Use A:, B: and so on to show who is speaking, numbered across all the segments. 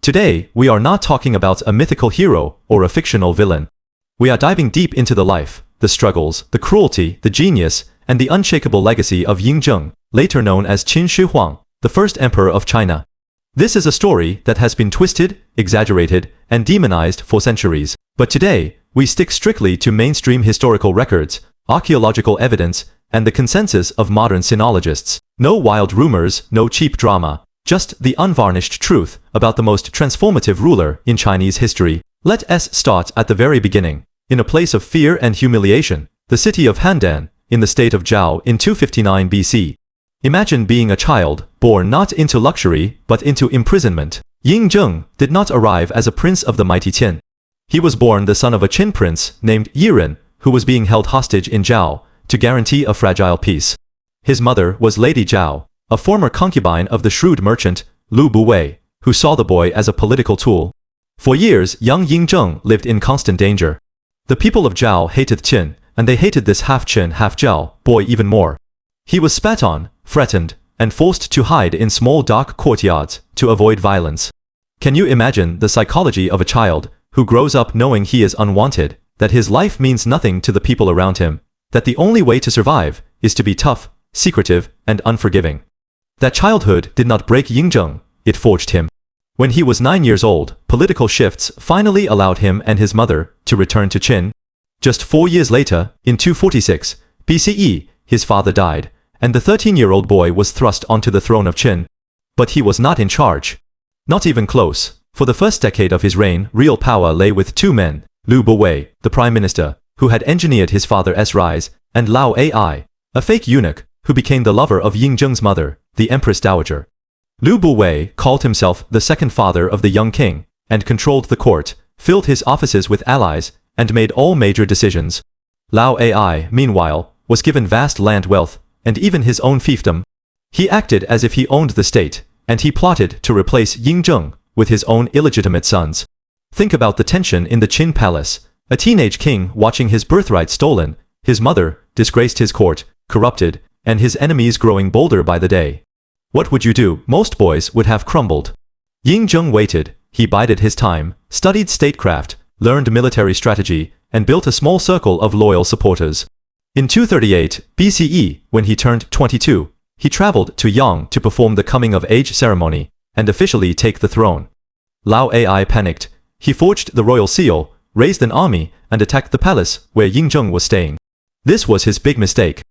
A: Today, we are not talking about a mythical hero or a fictional villain. We are diving deep into the life, the struggles, the cruelty, the genius, and the unshakable legacy of Ying Zheng, later known as Qin Shi Huang, the first emperor of China. This is a story that has been twisted, exaggerated, and demonized for centuries. But today, we stick strictly to mainstream historical records, archaeological evidence, and the consensus of modern sinologists. No wild rumors, no cheap drama, just the unvarnished truth about the most transformative ruler in Chinese history. Let us start at the very beginning. In a place of fear and humiliation, the city of Handan, in the state of Zhao in 259 BC. Imagine being a child, born not into luxury, but into imprisonment. Ying Zheng did not arrive as a prince of the mighty Qin. He was born the son of a Qin prince named Yiren, who was being held hostage in Zhao to guarantee a fragile peace. His mother was Lady Zhao, a former concubine of the shrewd merchant, Buwei, who saw the boy as a political tool. For years, young Ying Zheng lived in constant danger. The people of Zhao hated Qin, and they hated this half-Qin, half-Zhao boy even more. He was spat on, threatened, and forced to hide in small dark courtyards to avoid violence. Can you imagine the psychology of a child who grows up knowing he is unwanted, that his life means nothing to the people around him, that the only way to survive is to be tough, secretive, and unforgiving? That childhood did not break Ying Zheng, it forged him. When he was 9 years old, political shifts finally allowed him and his mother to return to Qin. Just 4 years later, in 246 BCE, his father died, and the 13-year-old boy was thrust onto the throne of Qin. But he was not in charge. Not even close. For the first decade of his reign, real power lay with two men, Buwei, the prime minister, who had engineered his father's rise, and Lao Ai, a fake eunuch, who became the lover of Ying Zheng's mother, the Empress Dowager. Buwei called himself the second father of the young king, and controlled the court, filled his offices with allies, and made all major decisions. Lao Ai, meanwhile, was given vast land wealth, and even his own fiefdom. He acted as if he owned the state, and he plotted to replace Ying Zheng with his own illegitimate sons. Think about the tension in the Qin palace, a teenage king watching his birthright stolen, his mother disgraced, his court corrupted, and his enemies growing bolder by the day. What would you do? Most boys would have crumbled. Ying Zheng waited, he bided his time, studied statecraft, learned military strategy, and built a small circle of loyal supporters. In 238 BCE, when he turned 22, he traveled to Yang to perform the coming-of-age ceremony and officially take the throne. Lao Ai panicked. He forged the royal seal, raised an army, and attacked the palace where Ying Zheng was staying. This was his big mistake.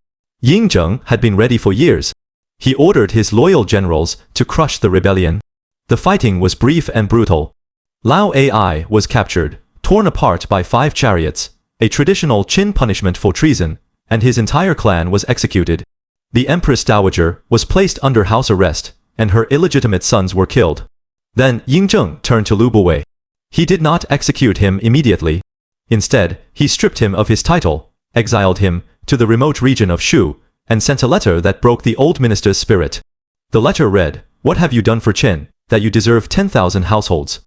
A: Ying Zheng had been ready for years. He ordered his loyal generals to crush the rebellion. The fighting was brief and brutal. Lao Ai was captured, torn apart by 5 chariots, a traditional Qin punishment for treason, and his entire clan was executed. The Empress Dowager was placed under house arrest, and her illegitimate sons were killed. Then Ying Zheng turned to Buwei. He did not execute him immediately. Instead, he stripped him of his title, exiled him to the remote region of Shu, and sent a letter that broke the old minister's spirit. The letter read, "What have you done for Qin, that you deserve 10,000 households?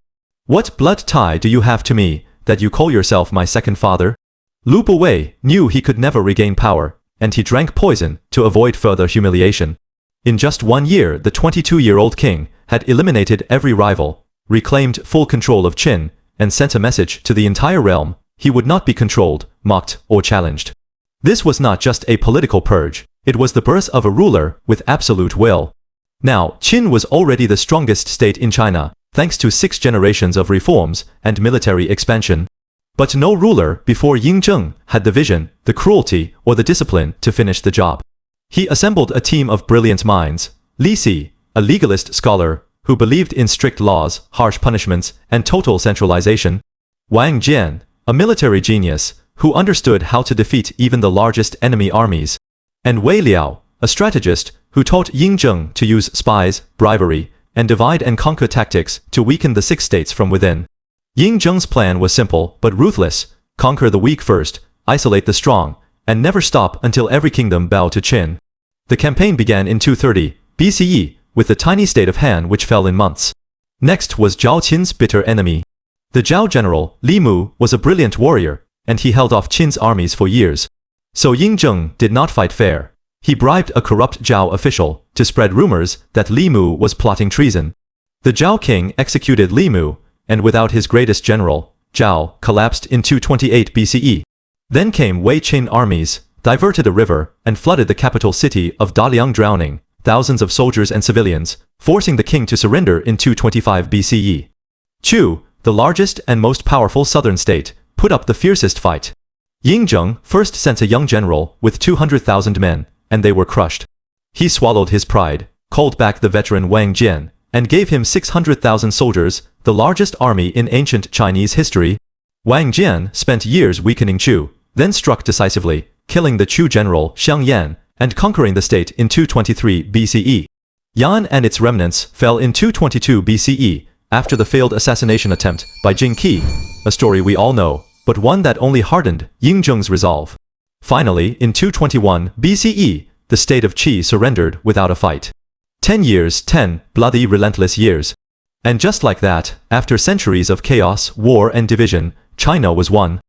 A: What blood tie do you have to me, that you call yourself my second father?" Buwei knew he could never regain power, and he drank poison to avoid further humiliation. In just 1 year, the 22-year-old king had eliminated every rival, reclaimed full control of Qin, and sent a message to the entire realm: he would not be controlled, mocked, or challenged. This was not just a political purge, it was the birth of a ruler with absolute will. Now, Qin was already the strongest state in China, thanks to 6 generations of reforms and military expansion. But no ruler before Ying Zheng had the vision, the cruelty, or the discipline to finish the job. He assembled a team of brilliant minds: Li Si, a legalist scholar who believed in strict laws, harsh punishments, and total centralization; Wang Jian, a military genius who understood how to defeat even the largest enemy armies; and Wei Liao, a strategist who taught Ying Zheng to use spies, bribery, and divide and conquer tactics to weaken the 6 states from within. Ying Zheng's plan was simple but ruthless: conquer the weak first, isolate the strong, and never stop until every kingdom bowed to Qin. The campaign began in 230 BCE with the tiny state of Han, which fell in months. Next was Zhao Qin's bitter enemy. The Zhao general, Li Mu, was a brilliant warrior, and he held off Qin's armies for years. So Ying Zheng did not fight fair. He bribed a corrupt Zhao official to spread rumors that Li Mu was plotting treason. The Zhao king executed Li Mu, and without his greatest general, Zhao, collapsed in 228 BCE. Then came Wei Qin armies, diverted a river, and flooded the capital city of Daliang, drowning thousands of soldiers and civilians, forcing the king to surrender in 225 BCE. Chu, the largest and most powerful southern state, put up the fiercest fight. Ying Zheng first sent a young general with 200,000 men, and they were crushed. He swallowed his pride, called back the veteran Wang Jian, and gave him 600,000 soldiers, the largest army in ancient Chinese history. Wang Jian spent years weakening Chu, then struck decisively, killing the Chu general Xiang Yan, and conquering the state in 223 BCE. Yan and its remnants fell in 222 BCE, after the failed assassination attempt by Jing Qi, a story we all know, but one that only hardened Ying Zheng's resolve. Finally, in 221 BCE, the state of Qi surrendered without a fight. 10 years, 10 bloody, relentless years. And just like that, after centuries of chaos, war, and division, China was won.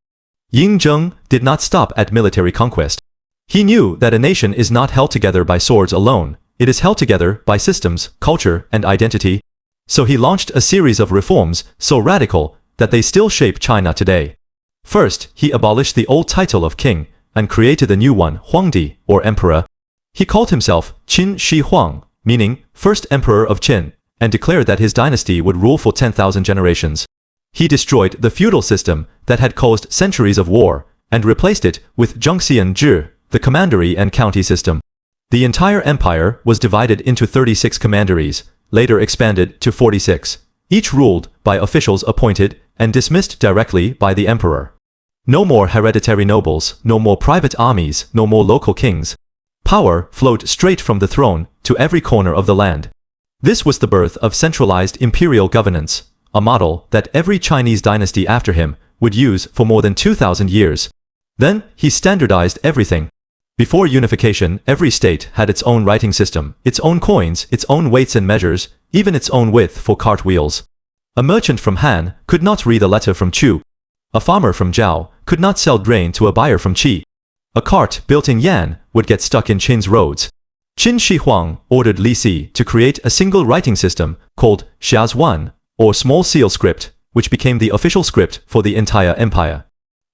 A: Ying Zheng did not stop at military conquest. He knew that a nation is not held together by swords alone, it is held together by systems, culture, and identity. So he launched a series of reforms so radical that they still shape China today. First, he abolished the old title of king and created a new one, Huangdi, or emperor. He called himself Qin Shi Huang, meaning first emperor of Qin, and declared that his dynasty would rule for 10,000 generations. He destroyed the feudal system that had caused centuries of war and replaced it with Zhongxian Zhi, the commandery and county system. The entire empire was divided into 36 commanderies, later expanded to 46, each ruled by officials appointed and dismissed directly by the emperor. No more hereditary nobles, no more private armies, no more local kings. Power flowed straight from the throne to every corner of the land. This was the birth of centralized imperial governance, a model that every Chinese dynasty after him would use for more than 2,000 years. Then, he standardized everything. Before unification, every state had its own writing system, its own coins, its own weights and measures, even its own width for cartwheels. A merchant from Han could not read a letter from Chu. A farmer from Zhao could not sell grain to a buyer from Qi. A cart built in Yan would get stuck in Qin's roads. Qin Shi Huang ordered Li Si to create a single writing system called Xiaozuan, or small seal script, which became the official script for the entire empire.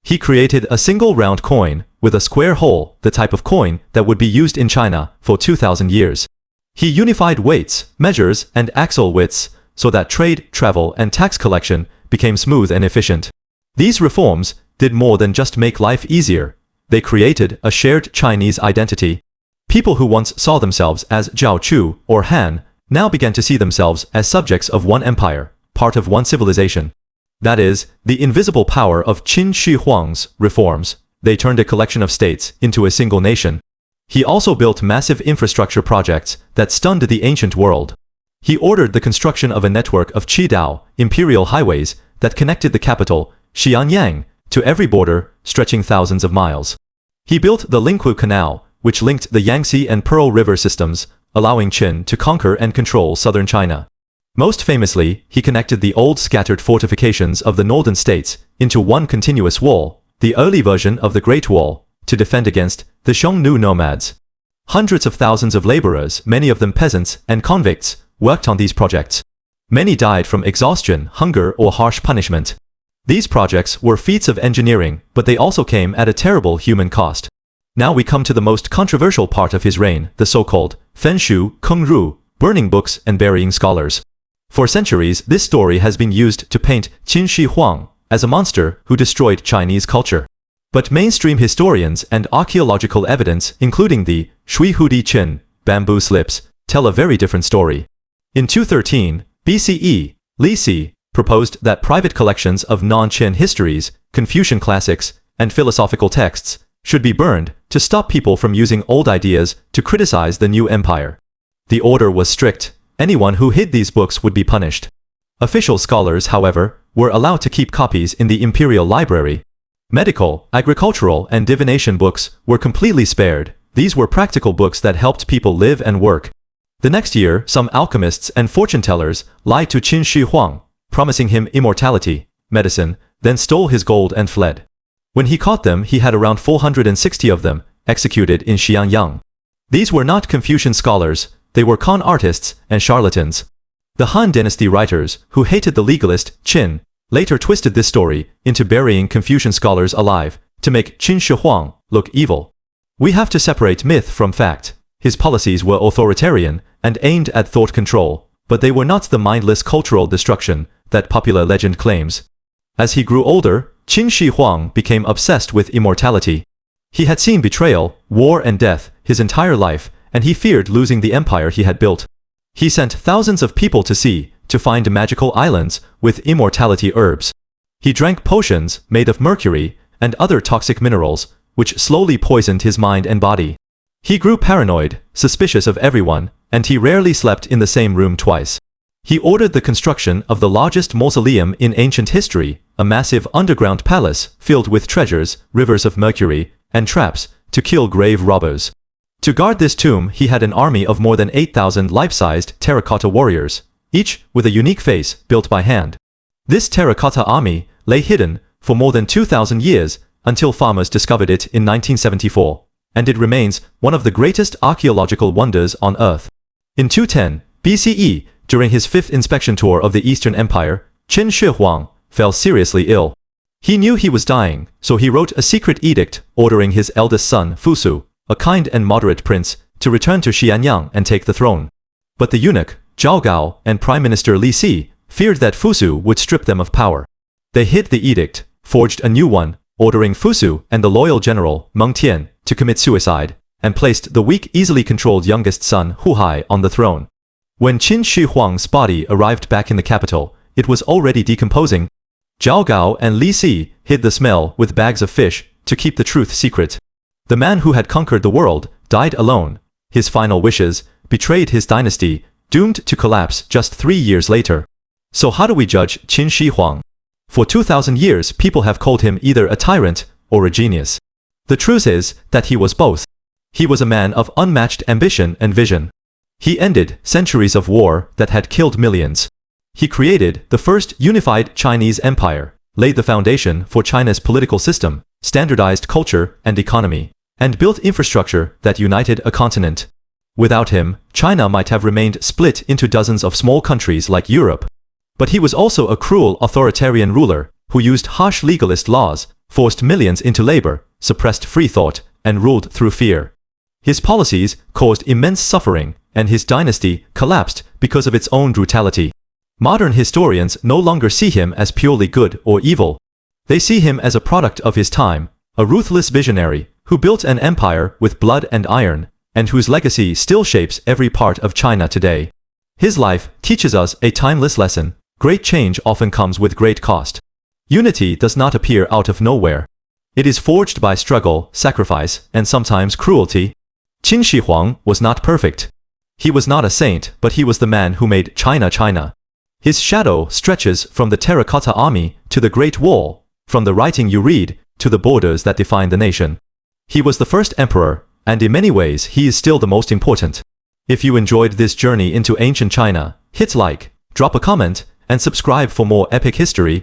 A: He created a single round coin with a square hole, the type of coin that would be used in China for 2,000 years. He unified weights, measures, and axle widths so that trade, travel, and tax collection became smooth and efficient. These reforms did more than just make life easier. They created a shared Chinese identity. People who once saw themselves as Zhao Chu or Han now began to see themselves as subjects of one empire, part of one civilization. That is, the invisible power of Qin Shi Huang's reforms. They turned a collection of states into a single nation. He also built massive infrastructure projects that stunned the ancient world. He ordered the construction of a network of Qidao, imperial highways, that connected the capital, Xianyang, to every border, stretching thousands of miles. He built the Linghu Canal, which linked the Yangtze and Pearl River systems, allowing Qin to conquer and control southern China. Most famously, he connected the old scattered fortifications of the northern states into one continuous wall, the early version of the Great Wall, to defend against the Xiongnu nomads. Hundreds of thousands of laborers, many of them peasants and convicts, worked on these projects. Many died from exhaustion, hunger, or harsh punishment. These projects were feats of engineering, but they also came at a terrible human cost. Now we come to the most controversial part of his reign, the so-called Fenshu Kengru, burning books and burying scholars. For centuries, this story has been used to paint Qin Shi Huang as a monster who destroyed Chinese culture. But mainstream historians and archaeological evidence, including the Shui Hudi Qin bamboo slips, tell a very different story. In 213 BCE, Li Si proposed that private collections of non-Qin histories, Confucian classics, and philosophical texts should be burned to stop people from using old ideas to criticize the new empire. The order was strict. Anyone who hid these books would be punished. Official scholars, however, were allowed to keep copies in the imperial library. Medical, agricultural, and divination books were completely spared. These were practical books that helped people live and work. The next year, some alchemists and fortune-tellers lied to Qin Shi Huang, promising him immortality, medicine, then stole his gold and fled. When he caught them, he had around 460 of them executed in Xianyang. These were not Confucian scholars, they were con artists and charlatans. The Han Dynasty writers, who hated the legalist, Qin, later twisted this story into burying Confucian scholars alive to make Qin Shi Huang look evil. We have to separate myth from fact. His policies were authoritarian and aimed at thought control, but they were not the mindless cultural destruction that popular legend claims. As he grew older, Qin Shi Huang became obsessed with immortality. He had seen betrayal, war and death his entire life, and he feared losing the empire he had built. He sent thousands of people to sea to find magical islands with immortality herbs. He drank potions made of mercury and other toxic minerals, which slowly poisoned his mind and body. He grew paranoid, suspicious of everyone, and he rarely slept in the same room twice. He ordered the construction of the largest mausoleum in ancient history, a massive underground palace filled with treasures, rivers of mercury, and traps to kill grave robbers. To guard this tomb, he had an army of more than 8,000 life-sized terracotta warriors, each with a unique face built by hand. This terracotta army lay hidden for more than 2,000 years until farmers discovered it in 1974, and it remains one of the greatest archaeological wonders on Earth. In 210 BCE, during his fifth inspection tour of the Eastern Empire, Qin Shi Huang fell seriously ill. He knew he was dying, so he wrote a secret edict ordering his eldest son, Fusu, a kind and moderate prince, to return to Xianyang and take the throne. But the eunuch, Zhao, and Prime Minister Li Si feared that Fusu would strip them of power. They hid the edict, forged a new one, ordering Fusu and the loyal general, Meng Tian, to commit suicide, and placed the weak, easily controlled youngest son, Hu Hai, on the throne. When Qin Shi Huang's body arrived back in the capital, it was already decomposing. Zhao and Li Si hid the smell with bags of fish to keep the truth secret. The man who had conquered the world died alone. His final wishes betrayed his dynasty, doomed to collapse just 3 years later. So how do we judge Qin Shi Huang? For 2,000 years, people have called him either a tyrant or a genius. The truth is that he was both. He was a man of unmatched ambition and vision. He ended centuries of war that had killed millions. He created the first unified Chinese empire, laid the foundation for China's political system, standardized culture and economy, and built infrastructure that united a continent. Without him, China might have remained split into dozens of small countries like Europe. But he was also a cruel authoritarian ruler who used harsh legalist laws, forced millions into labor, suppressed free thought, and ruled through fear. His policies caused immense suffering, and his dynasty collapsed because of its own brutality. Modern historians no longer see him as purely good or evil. They see him as a product of his time, a ruthless visionary who built an empire with blood and iron, and whose legacy still shapes every part of China today. His life teaches us a timeless lesson: great change often comes with great cost. Unity does not appear out of nowhere. It is forged by struggle, sacrifice, and sometimes cruelty. Qin Shi Huang was not perfect. He was not a saint, but he was the man who made China China. His shadow stretches from the Terracotta Army to the Great Wall, from the writing you read to the borders that define the nation. He was the first emperor, and in many ways he is still the most important. If you enjoyed this journey into ancient China, hit like, drop a comment, and subscribe for more epic history.